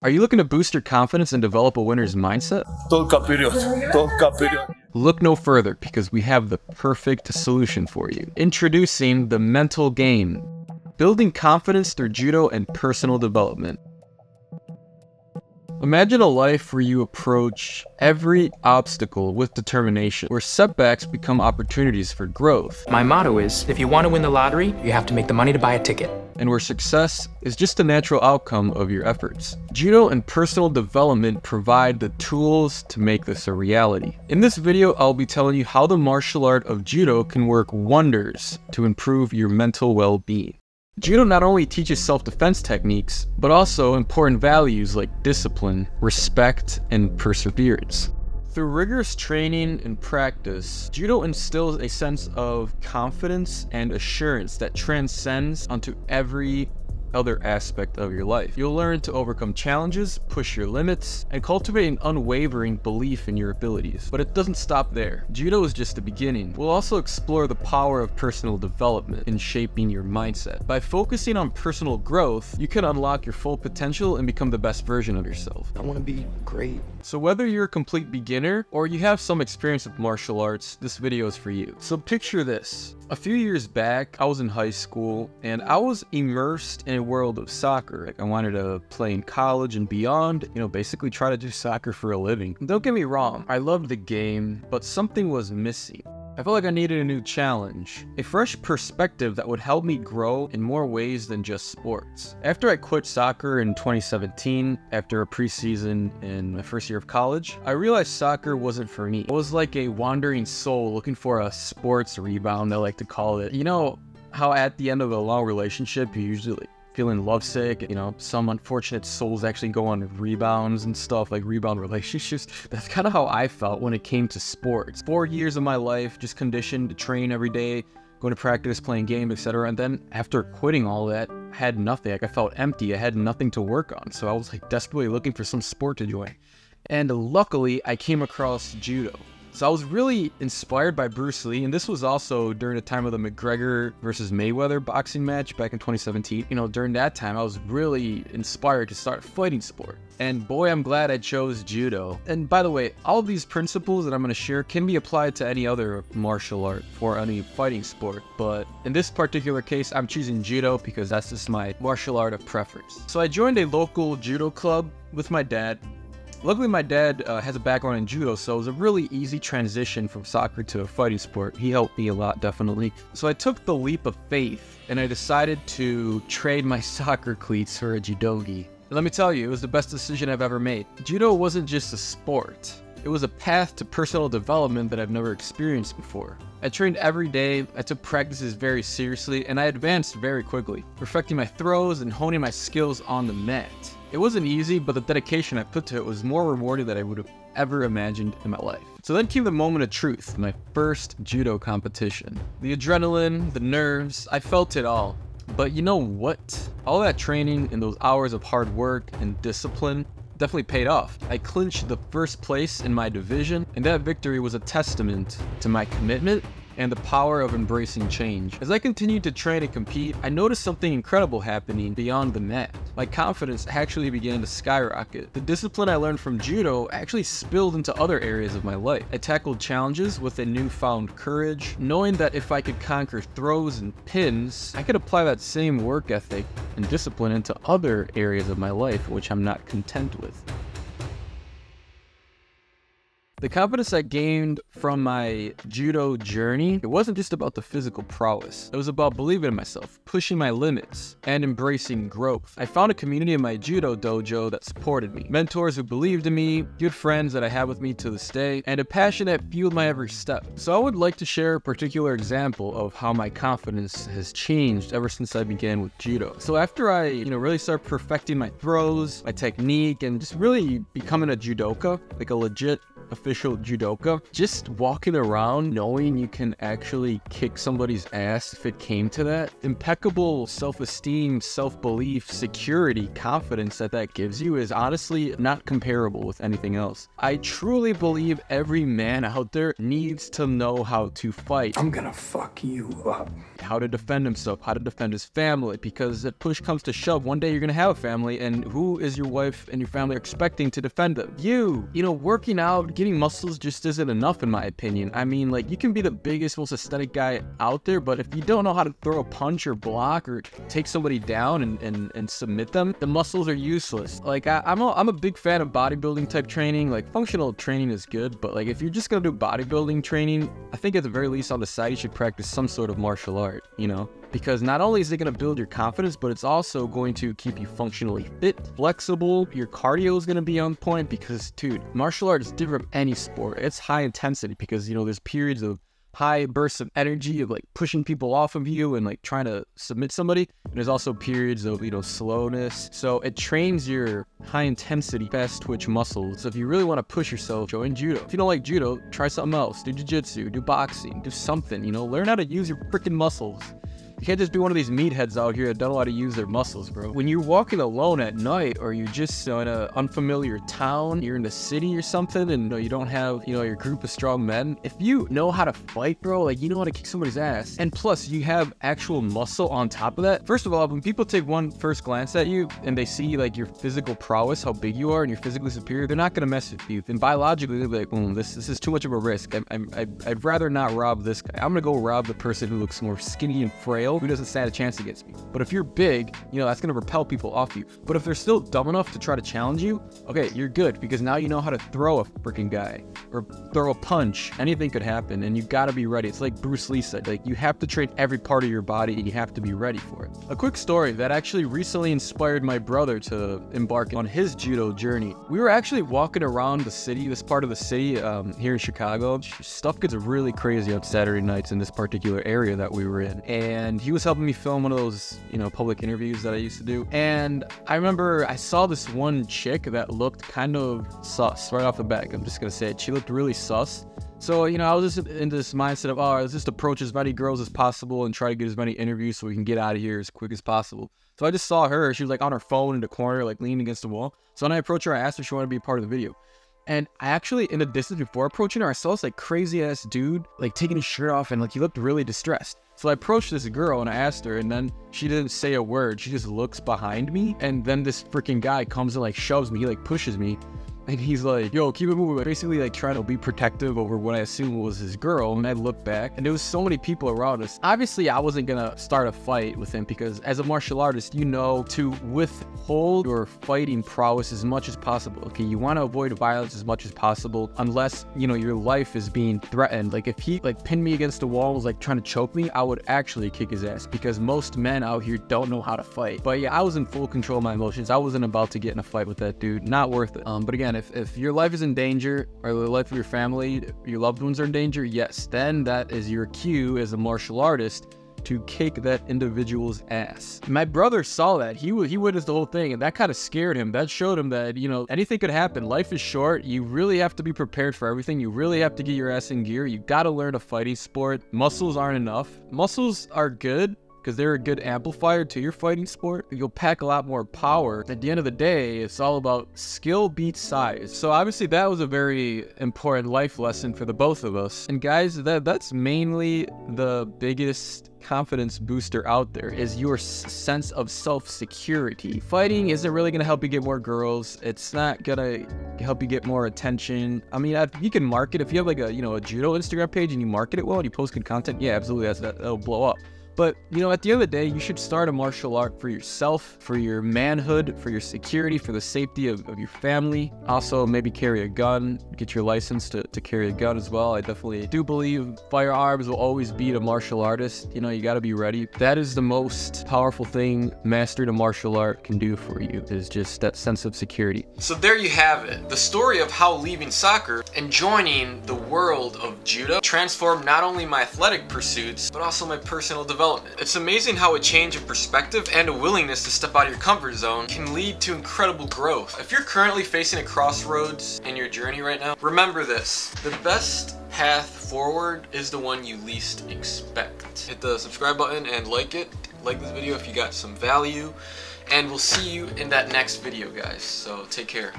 Are you looking to boost your confidence and develop a winner's mindset? Look no further, because we have the perfect solution for you. Introducing the mental game. Building confidence through judo and personal development. Imagine a life where you approach every obstacle with determination, where setbacks become opportunities for growth. My motto is, if you want to win the lottery, you have to make the money to buy a ticket. And where success is just a natural outcome of your efforts. Judo and personal development provide the tools to make this a reality. In this video, I'll be telling you how the martial art of judo can work wonders to improve your mental well-being. Judo not only teaches self-defense techniques, but also important values like discipline, respect, and perseverance. Through rigorous training and practice, judo instills a sense of confidence and assurance that transcends onto every other aspect of your life. You'll learn to overcome challenges, push your limits, and cultivate an unwavering belief in your abilities. But it doesn't stop there. Judo is just the beginning. We'll also explore the power of personal development in shaping your mindset. By focusing on personal growth, you can unlock your full potential and become the best version of yourself. I want to be great. So whether you're a complete beginner or you have some experience with martial arts, this video is for you. So picture this. A few years back, I was in high school and I was immersed in a world of soccer. Like, I wanted to play in college and beyond, basically try to do soccer for a living. Don't get me wrong, I loved the game, but something was missing. I felt like I needed a new challenge, a fresh perspective that would help me grow in more ways than just sports. After I quit soccer in 2017, after a preseason in my first year of college, I realized soccer wasn't for me. I was like a wandering soul looking for a sports rebound, I like to call it. You know how at the end of a long relationship, you usually feeling lovesick, some unfortunate souls actually go on rebounds and stuff, like rebound relationships. That's kind of how I felt when it came to sports. 4 years of my life just conditioned to train every day, going to practice, playing games, etc. And then after quitting all that, I had nothing. Like, I felt empty. I had nothing to work on. So I was like desperately looking for some sport to join. And luckily, I came across judo. So I was really inspired by Bruce Lee, and this was also during the time of the McGregor versus Mayweather boxing match back in 2017. During that time, I was really inspired to start a fighting sport. And boy, I'm glad I chose judo. And by the way, all of these principles that I'm going to share can be applied to any other martial art or any fighting sport. But in this particular case, I'm choosing judo because that's just my martial art of preference. So I joined a local judo club with my dad. Luckily, my dad has a background in judo, so it was a really easy transition from soccer to a fighting sport. He helped me a lot, definitely. So I took the leap of faith, and I decided to trade my soccer cleats for a judogi. And let me tell you, it was the best decision I've ever made. Judo wasn't just a sport. It was a path to personal development that I've never experienced before. I trained every day, I took practices very seriously, and I advanced very quickly, perfecting my throws and honing my skills on the mat. It wasn't easy, but the dedication I put to it was more rewarding than I would have ever imagined in my life. So then came the moment of truth, my first judo competition. The adrenaline, the nerves, I felt it all. But you know what? All that training and those hours of hard work and discipline definitely paid off. I clinched the first place in my division, and that victory was a testament to my commitment and the power of embracing change. As I continued to train and compete, I noticed something incredible happening beyond the mat. My confidence actually began to skyrocket. The discipline I learned from judo actually spilled into other areas of my life. I tackled challenges with a newfound courage, knowing that if I could conquer throws and pins, I could apply that same work ethic and discipline into other areas of my life, which I'm not content with. The confidence I gained from my judo journey, it wasn't just about the physical prowess. It was about believing in myself, pushing my limits, and embracing growth. I found a community in my judo dojo that supported me, mentors who believed in me, good friends that I have with me to this day, and a passion that fueled my every step. So I would like to share a particular example of how my confidence has changed ever since I began with judo. So after I, really started perfecting my throws, my technique, and just really becoming a judoka, like a legit official judoka. Just walking around knowing you can actually kick somebody's ass if it came to that. Impeccable self-esteem, self-belief, security, confidence that gives you is honestly not comparable with anything else. I truly believe every man out there needs to know how to fight. I'm gonna fuck you up. How to defend himself, how to defend his family, because if push comes to shove, one day you're gonna have a family, and who is your wife and your family expecting to defend them? You know, working out, getting muscles just isn't enough in my opinion. I mean, like, you can be the biggest, most aesthetic guy out there, but if you don't know how to throw a punch or block or take somebody down and submit them, the muscles are useless. Like, I'm a big fan of bodybuilding type training. Like, functional training is good, but like, if you're just gonna do bodybuilding training, I think at the very least on the side you should practice some sort of martial art, you know? Because not only is it going to build your confidence, but it's also going to keep you functionally fit, flexible. Your cardio is going to be on point because, dude, martial art is different from any sport. It's high intensity because, you know, there's periods of high bursts of energy of like pushing people off of you and like trying to submit somebody. And there's also periods of, you know, slowness. So it trains your high intensity, fast twitch muscles. So if you really want to push yourself, join judo. If you don't like judo, try something else. Do jiu-jitsu, do boxing, do something, you know, learn how to use your freaking muscles. You can't just be one of these meatheads out here that don't know how to use their muscles, bro. When you're walking alone at night, or you're just in an unfamiliar town, you're in the city or something, and you don't have, you know, your group of strong men, if you know how to fight, bro, like, you know how to kick somebody's ass, and plus you have actual muscle on top of that. First of all, when people take one first glance at you and they see like your physical prowess, how big you are, and you're physically superior, they're not gonna mess with you. And biologically, they'll be like, this is too much of a risk. I'd rather not rob this guy. I'm gonna go rob the person who looks more skinny and frail, who doesn't stand a chance against me. But if you're big, you know, that's going to repel people off you. But if they're still dumb enough to try to challenge you, okay, you're good, because now you know how to throw a freaking guy or throw a punch. Anything could happen, and you got to be ready. It's like Bruce Lee said, like, you have to train every part of your body and you have to be ready for it. A quick story that actually recently inspired my brother to embark on his judo journey. We were actually walking around the city, this part of the city here in Chicago. Stuff gets really crazy on Saturday nights in this particular area that we were in, and he was helping me film one of those, you know, public interviews that I used to do. And I remember I saw this one chick that looked kind of sus right off the bat. I'm just gonna say it. She looked really sus. So, you know, I was just in this mindset of, let's just approach as many girls as possible and try to get as many interviews so we can get out of here as quick as possible. So I just saw her. She was like on her phone in the corner, like leaning against the wall. So when I approached her, I asked her if she wanted to be a part of the video. And I actually, in the distance before approaching her, I saw this like crazy ass dude like taking his shirt off, and like he looked really distressed. So I approached this girl and I asked her, and then she didn't say a word. She just looks behind me, and then this freaking guy comes and like shoves me. He like pushes me, and he's like, yo, keep it moving. Basically like trying to be protective over what I assumed was his girl. And I looked back, and there was so many people around us. Obviously I wasn't gonna start a fight with him, because as a martial artist, you know to withhold your fighting prowess as much as possible. Okay, you want to avoid violence as much as possible, unless, you know, your life is being threatened. Like if he like pinned me against the wall and was like trying to choke me, I would actually kick his ass, because most men out here don't know how to fight. But yeah, I was in full control of my emotions. I wasn't about to get in a fight with that dude. Not worth it. But again, if your life is in danger, or the life of your family, your loved ones are in danger, yes, then that is your cue as a martial artist to kick that individual's ass. My brother saw that. He witnessed the whole thing, and that kind of scared him. That showed him that, you know, anything could happen. Life is short. You really have to be prepared for everything. You really have to get your ass in gear. You got to learn a fighting sport. Muscles aren't enough. Muscles are good, because they're a good amplifier to your fighting sport. You'll pack a lot more power. At the end of the day, it's all about skill beats size. So obviously that was a very important life lesson for the both of us. And guys, that's mainly the biggest confidence booster out there, is your sense of self-security. Fighting isn't really going to help you get more girls. It's not going to help you get more attention. I mean, you can market, if you have like a, you know, a judo Instagram page and you market it well and you post good content, yeah, absolutely, that'll blow up. But, you know, at the end of the day, you should start a martial art for yourself, for your manhood, for your security, for the safety of your family. Also, maybe carry a gun, get your license to carry a gun as well. I definitely do believe firearms will always beat a martial artist. You know, you got to be ready. That is the most powerful thing mastering a martial art can do for you, is just that sense of security. So there you have it. The story of how leaving soccer and joining the world of judo transformed not only my athletic pursuits, but also my personal development. development. It's amazing how a change of perspective and a willingness to step out of your comfort zone can lead to incredible growth. If you're currently facing a crossroads in your journey right now, remember this: the best path forward is the one you least expect. Hit the subscribe button and like it. Like this video if you got some value, and we'll see you in that next video, guys. So take care.